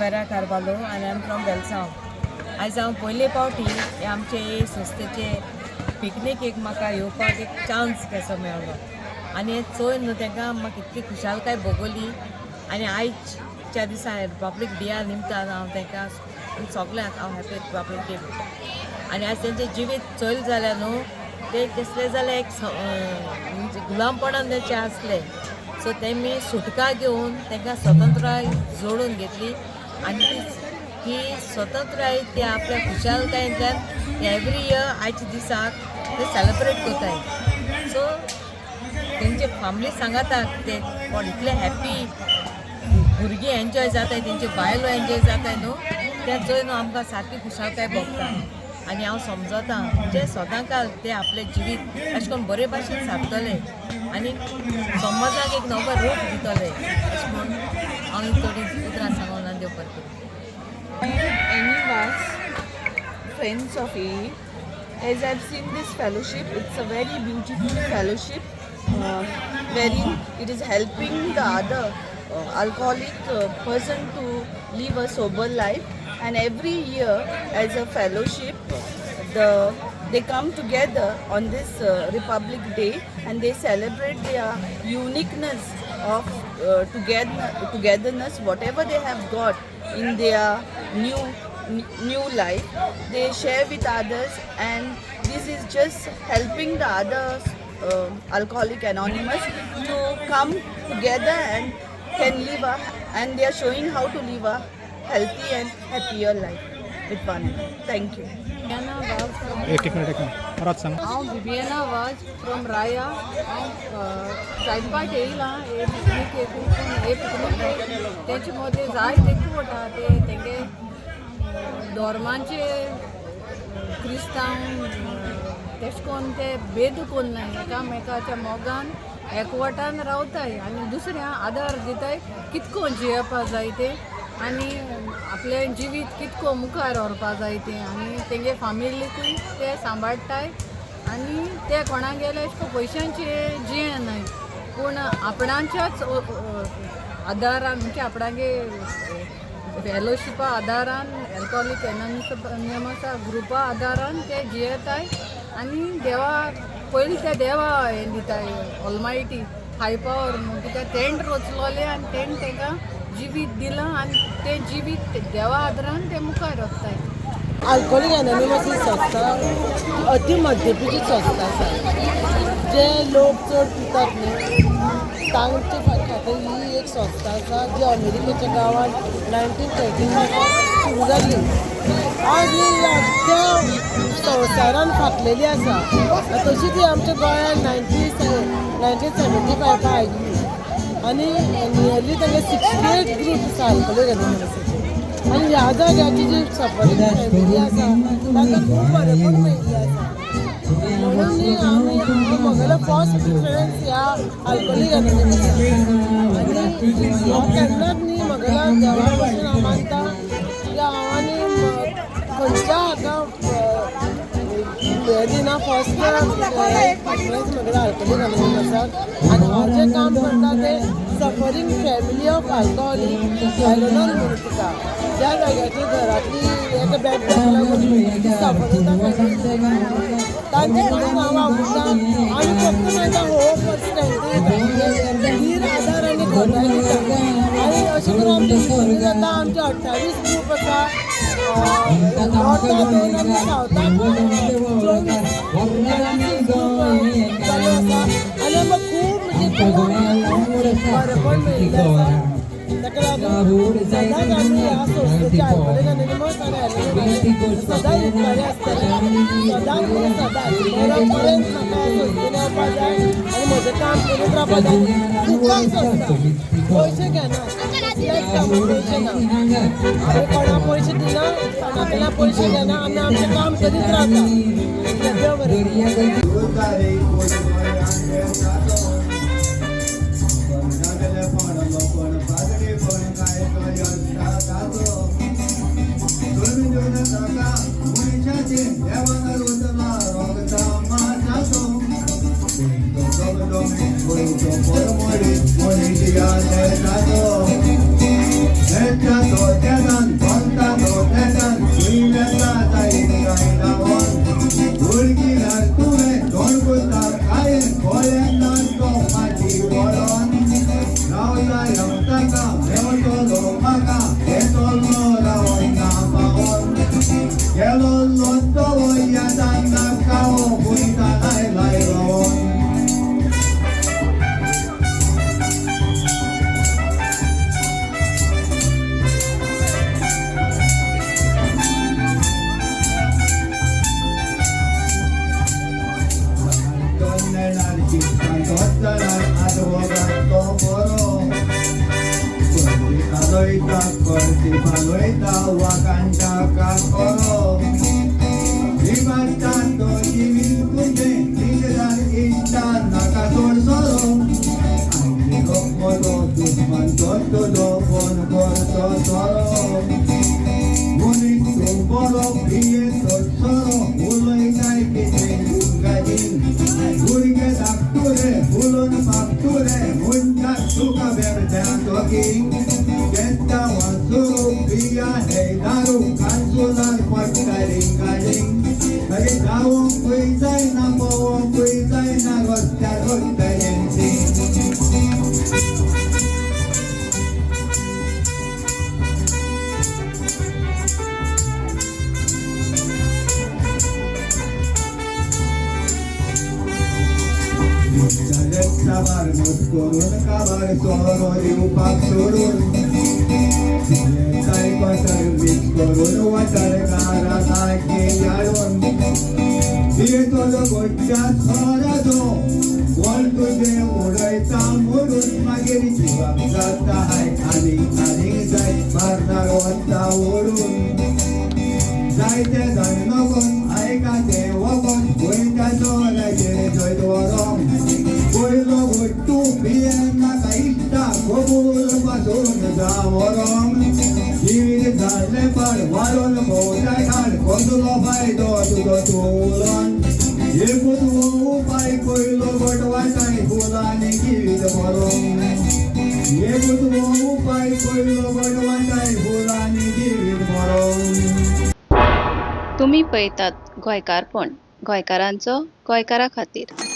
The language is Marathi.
Vera Carvalho and I am from Belsaw. आज हांव पयले फावटी आमचे संस्थेचे पिकनिकेक म्हाका येवपाक एक चान्स कसो मेळ्ळो आनी हें चोयन न्हू तांकां म्हाका इतली खुशालकाय भोगली आनी आयच्या दिसा रिपब्लीक डेया निमतान हांव तांकां सगळ्यांक हांव हॅपी रिपब्लीक डे म्हणटा आनी आयज तेंचें जिवीत चोयल जाल्यार न्हू ते कसले जाल्यार एक गुलामपणान तेंचें आसलें सो तेमी सुटका घेवन तांकां स्वतंत्राय जोडून घेतली आनी ही स्वतंत्राय ते आपल्या खुशालकायेंतल्यान एवरी इयर आयच्या दिसाक ते सेलिब्रेट करताय सो तेंचे फॅमिली सांगता ते कोण इतले हॅप्पी भुरगीं एन्जॉय जाताय तेंचे बायलो एन्जॉय जाताय न्हू ते चोय न्हू आमकां सारकी खुशालकाय भोगता आनी हांव समजता म्हणजे सदांकाल ते आपले जिवीत अशें करून बरे भाशेन सारतले आनी समाजाक एक नवो रूप दितले अशें म्हूण हांव थोडीं उतरां सांगून देव करता Any was friends of AA. As I've seen this fellowship, it's a very beautiful fellowship wherein it is helping the other alcoholic person to live a sober life. And every year as a fellowship, they come together on this Republic Day and they celebrate their uniqueness of togetherness, whatever they have got in their new life, they share with others, and this is just helping the others Alcoholic Anonymous to come together and can live and they are showing how to live a healthy and happier life with one another. Thank you. एक मिनट परत सांग हांव बिबियाना वाज फ्रॉम राया हांव जायपाक येयलां हे पिकनीक तेचे मदें जाय देखून वता ते तेंगे धर्माचे क्रिस्तांव तेश कोन्न ते भेद कोन्नाय एकामेकाच्या मोगान एकवटान रावताय आनी दुसऱ्यांक आदार दिताय कितको जियेवपा जाय ते आनी आपलें जिवीत कितको मुखार व्हरपा जाय तें आनी तेंगे फामिलीकूय ते सांबाळटाय आनी ते कोणाक गेले पयशांचे जियेनाय पूण आपणाच्याच आदारान म्हणजे आपणागे फेलोशिपा आदारान अल्कोहॉलिक एनोनिमसा ग्रुपा आदारान ते जियेताय आनी देवा पयलीं ते देवा हें दिताय ऑलमायटी हाय पावर म्हणटा ते तेंट रचलोले आनी तेंट तांकां जिवीत दिलां आनी ते जिवीत देवा आदारान ते मुखार वचताय अल्कोहॉलिक एनोनिमस ही संस्था अति मध्यपीची संस्था आसा जे लोक चड पितात न्ही तांचे खातीर ही एक संस्था आसा जी अमेरिकेच्या गांवांत 1913 सुरू जाल्ली आज ही आख्या संवसारान फाटलेली आसा तशी ती आमच्या गोंयांत 1975 आयिल्ली आनी नियरली तांगे 68 ग्रूप आसा अल्कोहॉलिक एनोनिमसाचे आनी ह्या जाग्याची जी सफरींग फॅमिली आसा तांकां खूब बरेपण मेळिल्लें आसा म्हणून न्ही आमी म्हगेलो फर्स्ट प्रिफरन्स ह्या अल्कोहॉलिक एनोनिमसाक आनी हांव केन्नाच न्ही म्हगेल्या देवा भशेन हांव मानता की हांव आनी खंयच्या हाका हे दिना फर्स्ट प्रिफरन्स म्हगेल्या अल्कोहॉलिक एनोनिमसाक आनी हांव जें काम करता तें सफरींग फॅमिली ऑफ अल्कोहॉलिक एलोनॉन म्हणून तिका ज्या जाग्याची घरातली एक बॅड लागून सफरींग तांचे कडेन हांव आवडटा आनी फक्त म्हाका होप स्ट्रेंथ धीर आदार आनी घोटाय दिता आनी अशें करून आमची हिस्ट्री जाता आमचे 28 ग्रूप आसा नॉर्थाक 2 आनी सावथाक 24 चालू आसा आनी आमकां खूब म्हणजे बरेपण मेळिल्लें आसा ताका लागून सदांच आमी ह्या संस्थेचे अल्कोहॉलिक एनोनिमस आनी सदांच बरे आसतले सदांच म्हणजे सदांच बरो पर्यंत म्हाका संस्थेन येवपाक जाय आनी म्हजें काम करीत रावपाक जाय तुका संस्था पयशे घेना कसलेच कामाक पयशे ना आमी कोणाक पयशे दिना कोणाकडल्यान पयशे घेना आमी आमचें काम करीत रावता देव बरें Por ती वळोन रावता रक्ताका मेवतलो म्हाका येतलो रावोन ना पावोन गेलो लोटो यादान नाकावो पुयता लाय रावोन Paloita wakanda kakoro Ibatando jimin kunde Tidak intan nakasol solo Angkok moto tusman toto do pon korto solo Munik tumbolo piye tot solo Ulay nai kiteng gajin Gurike dakture ulon fakture Mundak suka berdan toking Genta wasuru piya hey daru kansulan pagkaring galing Kaya dawang kuisay na bawang kuisay na gotkarot kayenting Dalet sabar muskurun kabar soro diupak turun Tay pasar mix korun watar kara taki yaron Diye tolo goccha sora do Wal tude uray tamurun magiri jibak zata hai aling zay marnaron taurun Zaite dan nokon ay kate wakon Kuenta sola jere joy dorong Kuilo guttu piyan na kaista Kubul pasun sa morong Jivit dale par waron bodai har Kondulo pai do tudo tulon Yebutu upai kuilo godwatay Bulani jivit morong Yebutu upai kuilo godwatay Bulani jivit morong तुम्ही पळयतात गोंयकारपण गोंयकारांचो गोंयकारा खातीर.